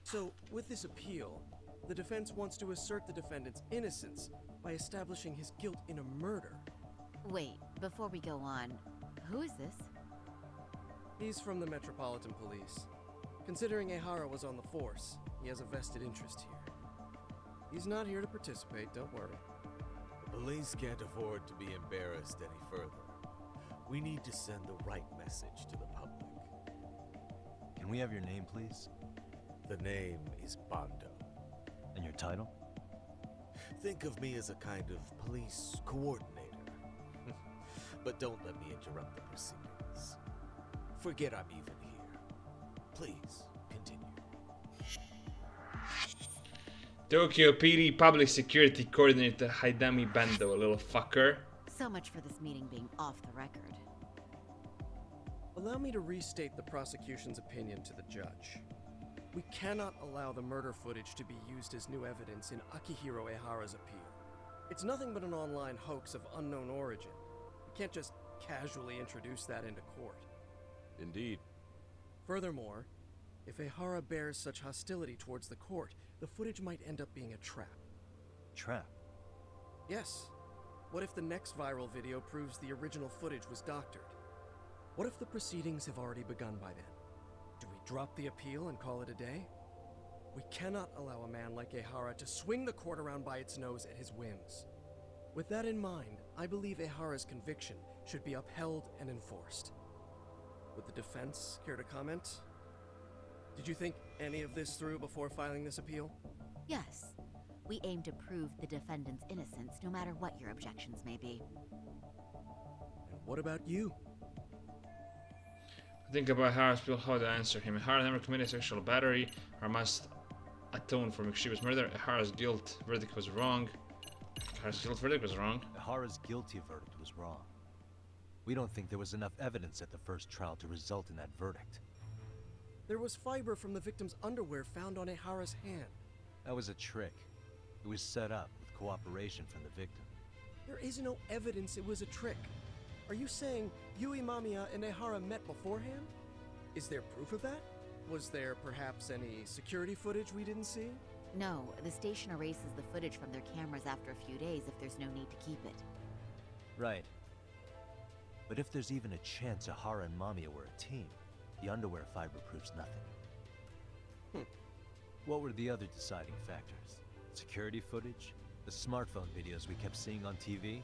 So, with this appeal, the defense wants to assert the defendant's innocence by establishing his guilt in a murder. Wait, before we go on, who is this? He's from the Metropolitan Police. Considering Ehara was on the force, he has a vested interest here. He's not here to participate, don't worry. The police can't afford to be embarrassed any further. We need to send the right message to the public. Can we have your name, please? The name is Bando. And your title? Think of me as a kind of police coordinator. But don't let me interrupt the proceedings. Forget I'm even here. Please, continue. Tokyo PD Public Security Coordinator Haidami Bando, a little fucker. So much for this meeting being off the record. Allow me to restate the prosecution's opinion to the judge. We cannot allow the murder footage to be used as new evidence in Akihiro Ehara's appeal. It's nothing but an online hoax of unknown origin. You can't just casually introduce that into court. Indeed. Furthermore, if Ehara bears such hostility towards the court, the footage might end up being a trap. Trap? Yes. What if the next viral video proves the original footage was doctored? What if the proceedings have already begun by then? Do we drop the appeal and call it a day? We cannot allow a man like Ehara to swing the court around by its nose at his whims. With that in mind, I believe Ehara's conviction should be upheld and enforced. Would the defense care to comment? Did you think any of this through before filing this appeal? Yes. We aim to prove the defendant's innocence, no matter what your objections may be. And what about you? Think about Hara's people, how to answer him. Hara never committed sexual battery, or must atone for Mikoshiba's murder. Hara's guilt verdict was wrong. Hara's guilt verdict was wrong. Ehara's guilty verdict was wrong. We don't think there was enough evidence at the first trial to result in that verdict. There was fiber from the victim's underwear found on Ehara's hand. That was a trick. It was set up with cooperation from the victim. There is no evidence it was a trick. Are you saying Yui Mamiya and Ehara met beforehand? Is there proof of that? Was there perhaps any security footage we didn't see? No, the station erases the footage from their cameras after a few days if there's no need to keep it. Right. But if there's even a chance Ehara and Mamiya were a team, the underwear fiber proves nothing. What were the other deciding factors? Security footage? The smartphone videos we kept seeing on TV?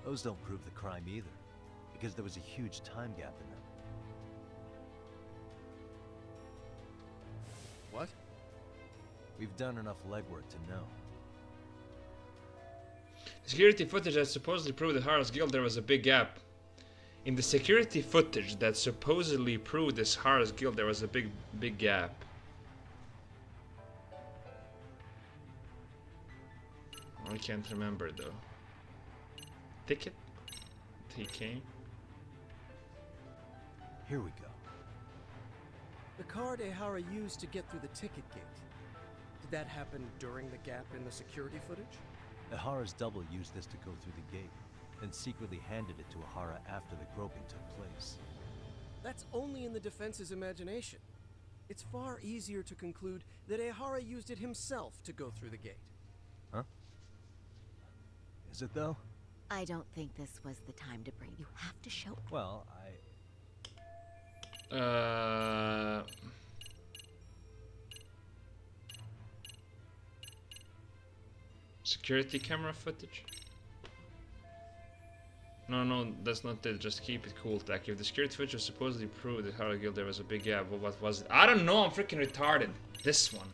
Those don't prove the crime either, because there was a huge time gap in them. What? We've done enough legwork to know. Security footage that supposedly proved that Hara's guilt, there was a big gap. In the security footage that supposedly proved this Hara's guilt, there was a big gap. I can't remember though. Ticket? He came. Here we go. The card Ehara used to get through the ticket gate. Did that happen during the gap in the security footage? Ehara's double used this to go through the gate, then secretly handed it to Ehara after the groping took place. That's only in the defense's imagination. It's far easier to conclude that Ehara used it himself to go through the gate. Huh? Is it though? I don't think this was the time to bring. You have to show. Well, Security camera footage? No, that's not it. Just keep it cool, Tech. If the security footage was supposedly proved that Hara Guild there was a big gap, well, what was it? I don't know, I'm freaking retarded. This one.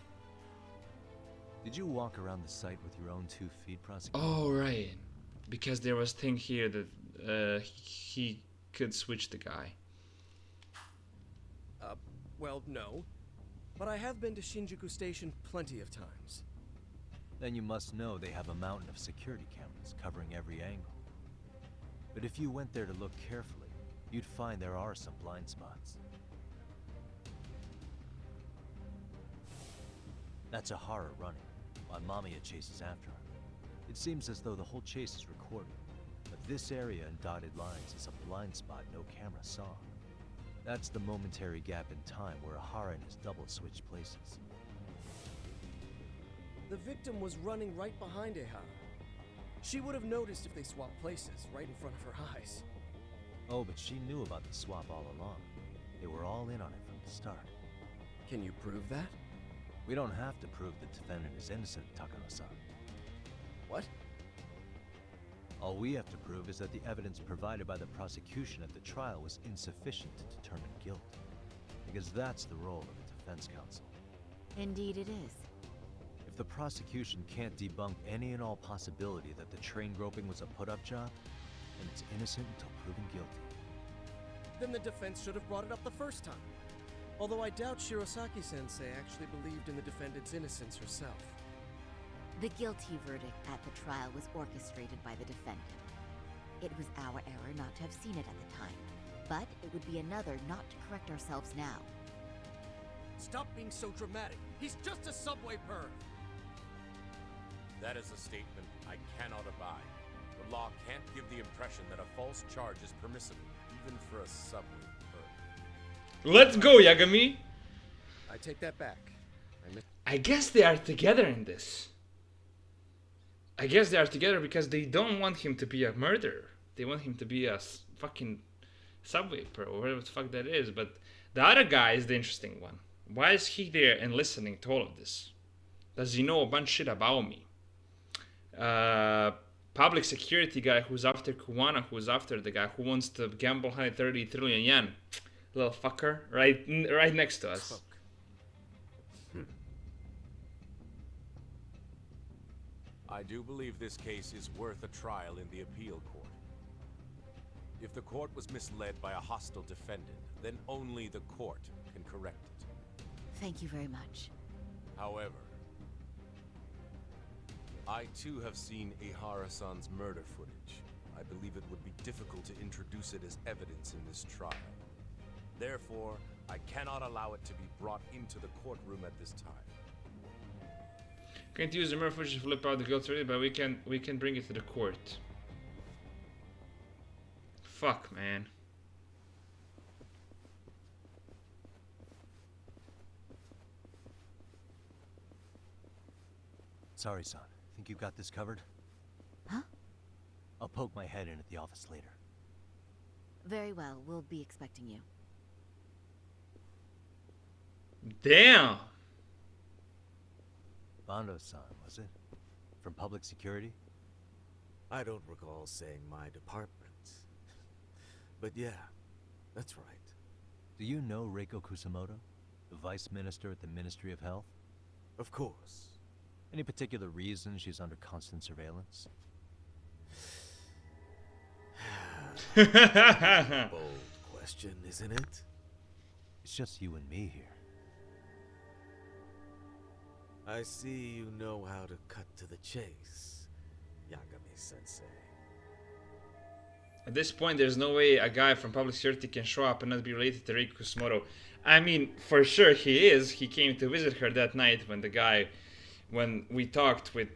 Did you walk around the site with your own 2 feet, prosecutor? Oh, right. Because there was thing here that he could switch the guy. Well, no. But I have been to Shinjuku Station plenty of times. Then you must know they have a mountain of security cameras covering every angle. But if you went there to look carefully, you'd find there are some blind spots. That's Ehara running, while Mamiya chases after her. It seems as though the whole chase is recorded, But this area in dotted lines is a blind spot no camera saw. That's the momentary gap in time where Ahara and his double switched places. The victim was running right behind Ehara. She would have noticed if they swapped places, right in front of her eyes. Oh, but she knew about the swap all along. They were all in on it from the start. Can you prove that? We don't have to prove the defendant is innocent, Takano-san. What? All we have to prove is that the evidence provided by the prosecution at the trial was insufficient to determine guilt. Because that's the role of the defense counsel. Indeed it is. If the prosecution can't debunk any and all possibility that the train groping was a put-up job, then it's innocent until proven guilty. Then the defense should have brought it up the first time. Although I doubt Shirosaki-sensei actually believed in the defendant's innocence herself. The guilty verdict at the trial was orchestrated by the defendant. It was our error not to have seen it at the time, but it would be another not to correct ourselves now. Stop being so dramatic. He's just a subway perv. That is a statement I cannot abide. The law can't give the impression that a false charge is permissible, even for a subway perv. Let's go, Yagami. I take that back. I guess they are together in this. I guess they are together because they don't want him to be a murderer. They want him to be a fucking subway pro or whatever the fuck that is. But the other guy is the interesting one. Why is he there and listening to all of this? Does he know a bunch of shit about me? Public security guy who's after Kuwana, who's after the guy who wants to gamble 130 trillion yen. Little fucker, right next to us. I do believe this case is worth a trial in the appeal court. If the court was misled by a hostile defendant, then only the court can correct it. Thank you very much. However, I too have seen Ihara-san's murder footage. I believe it would be difficult to introduce it as evidence in this trial. Therefore, I cannot allow it to be brought into the courtroom at this time. Can't use the murder footage to flip out the guilt already, but we can bring it to the court. Fuck, man. Sorry, son. Think you got this covered? Huh? I'll poke my head in at the office later. Very well, we'll be expecting you. Damn! Bando-san, was it? From public security? I don't recall saying my department. But yeah, that's right. Do you know Reiko Kusumoto? The vice minister at the Ministry of Health? Of course. Any particular reason she's under constant surveillance? Bold question, isn't it? It's just you and me here. I see you know how to cut to the chase, Yagami-sensei. At this point, there's no way a guy from public security can show up and not be related to Reiko Kusumoto. I mean, for sure he is. He came to visit her that night when we talked with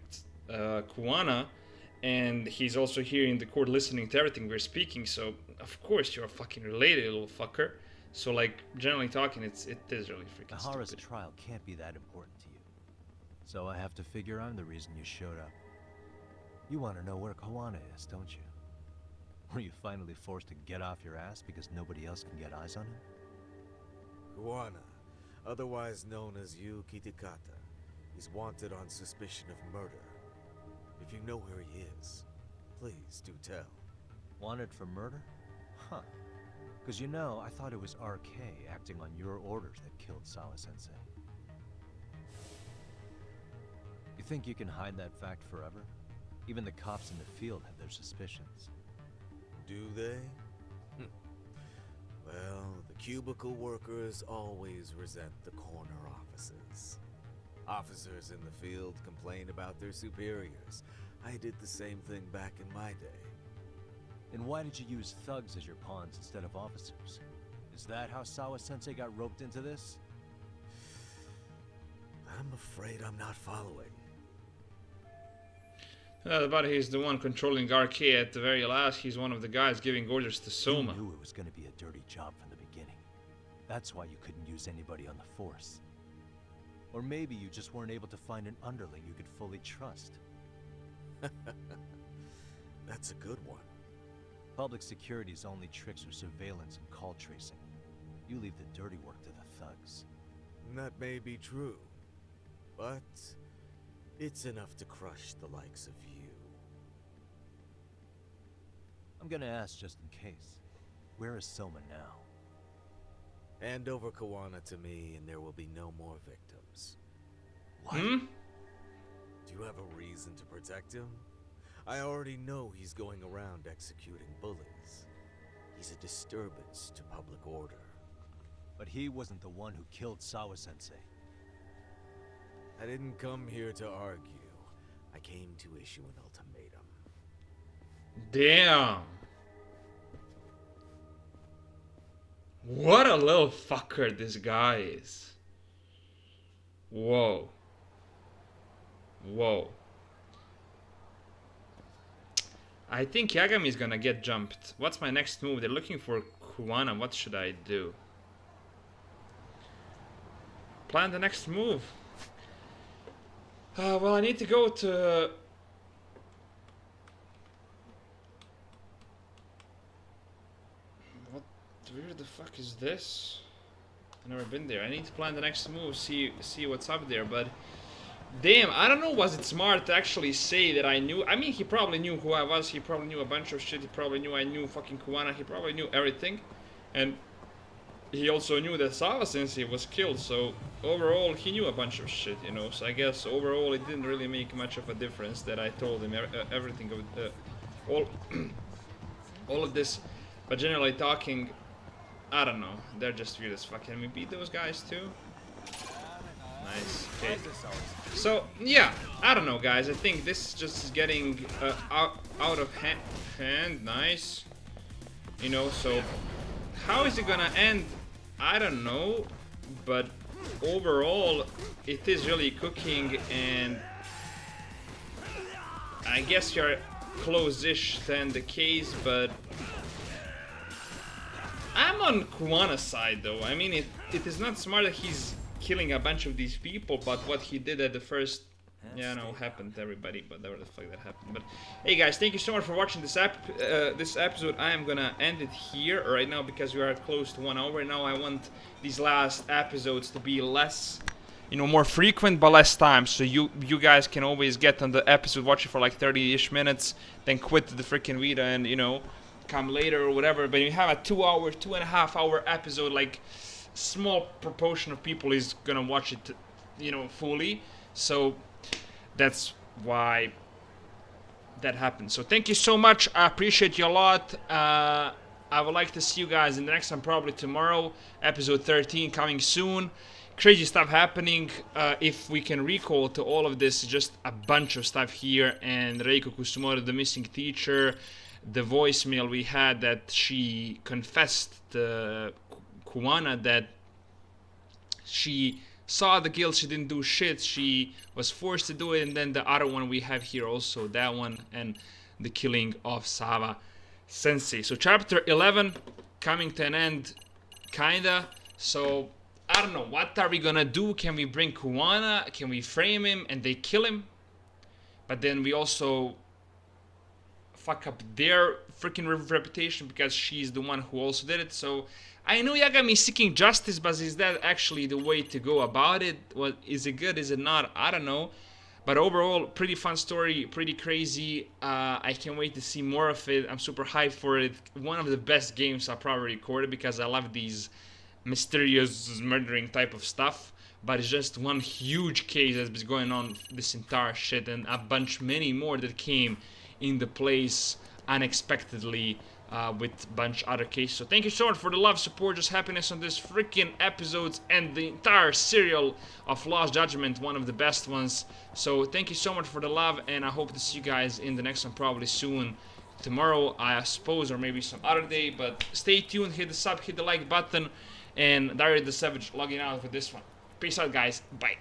Kuwana, and he's also here in the court listening to everything we're speaking, so of course you're fucking related, little fucker. So, like, generally talking, it is really freaking Ahara's stupid. trial can't be that important to you. So I have to figure I'm the reason you showed up. You want to know where Kuwana is, don't you? Were you finally forced to get off your ass because nobody else can get eyes on him? Kuwana, otherwise known as Yu Kitakata, is wanted on suspicion of murder. If you know where he is, please do tell. Wanted for murder? Huh. Because you know, I thought it was RK acting on your orders that killed Sawa-sensei. You think you can hide that fact forever? Even the cops in the field have their suspicions. Do they? Well, the cubicle workers always resent the corner offices. Officers in the field complain about their superiors. I did the same thing back in my day. Then why did you use thugs as your pawns instead of officers? Is that how Sawa-sensei got roped into this? I'm afraid I'm not following. But he's the one controlling RK at the very last. He's one of the guys giving orders to Soma. You knew it was going to be a dirty job from the beginning. That's why you couldn't use anybody on the force. Or maybe you just weren't able to find an underling you could fully trust. That's a good one. Public security's only tricks are surveillance and call tracing. You leave the dirty work to the thugs. That may be true, but it's enough to crush the likes of you. I'm gonna ask just in case. Where is Soma now? Hand over Kuwana to me and there will be no more victims. What? Hmm? Do you have a reason to protect him? I already know he's going around executing bullies. He's a disturbance to public order. But he wasn't the one who killed Sawa-sensei. I didn't come here to argue. I came to issue an ultimatum. Damn. What a little fucker this guy is. Whoa. Whoa. I think Yagami's gonna get jumped. What's my next move? They're looking for Kuwana. What should I do? Plan the next move. Well, I need to go to... Where the fuck is this? I've never been there. I need to plan the next move, see what's up there, but... Damn, I don't know, was it smart to actually say that I knew... I mean, he probably knew who I was, he probably knew a bunch of shit, he probably knew I knew fucking Kuwana, he probably knew everything. And he also knew that Sawa-sensei was killed, so overall he knew a bunch of shit, you know. So I guess overall it didn't really make much of a difference that I told him everything of... all of this, but generally talking... I don't know, they're just weird as fuck. Can we beat those guys too? Nice, okay. So, yeah, I don't know guys, I think this just is getting out of hand, nice. You know, so how is it gonna end? I don't know, but overall it is really cooking, and I guess you're close-ish to end the case, but I'm on Kuwana's side though. I mean, it is not smart that he's killing a bunch of these people, but what he did at the first, yeah, no, happened to everybody, but whatever the fuck that happened. But hey guys, thank you so much for watching this episode. I am gonna end it here right now because we are close to 1 hour now. I want these last episodes to be less, you know, more frequent but less time, so you guys can always get on the episode, watch it for like 30-ish minutes, then quit the freaking video and, you know, come later or whatever. But you have a 2.5 hour episode, like small proportion of people is gonna watch it, you know, fully. So that's why that happened. So thank you so much, I appreciate you a lot. I would like to see you guys in the next one, probably tomorrow, episode 13 coming soon. Crazy stuff happening. If we can recall to all of this, just a bunch of stuff here, and Reiko Kusumoto, the missing teacher, the voicemail we had that she confessed to Kuwana that she saw the guilt, she didn't do shit, she was forced to do it, and then the other one we have here also, that one, and the killing of Sawa-sensei. So chapter 11 coming to an end, kinda. So I don't know, what are we gonna do? Can we bring Kuwana? Can we frame him and they kill him? But then we also fuck up their freaking reputation because she's the one who also did it. So I know Yagami is seeking justice, but is that actually the way to go about it? Well, is it good? Is it not? I don't know. But overall, pretty fun story, pretty crazy. I can't wait to see more of it. I'm super hyped for it. One of the best games I probably recorded because I love these mysterious murdering type of stuff. But it's just one huge case that's been going on this entire shit, and a bunch many more that came in the place unexpectedly with a bunch other cases. So thank you so much for the love, support, just happiness on this freaking episodes and the entire serial of Lost Judgment, one of the best ones. So thank you so much for the love, and I hope to see you guys in the next one probably soon. Tomorrow, I suppose, or maybe some other day, but stay tuned, hit the sub, hit the like button, and Diary the Savage logging out for this one. Peace out, guys. Bye.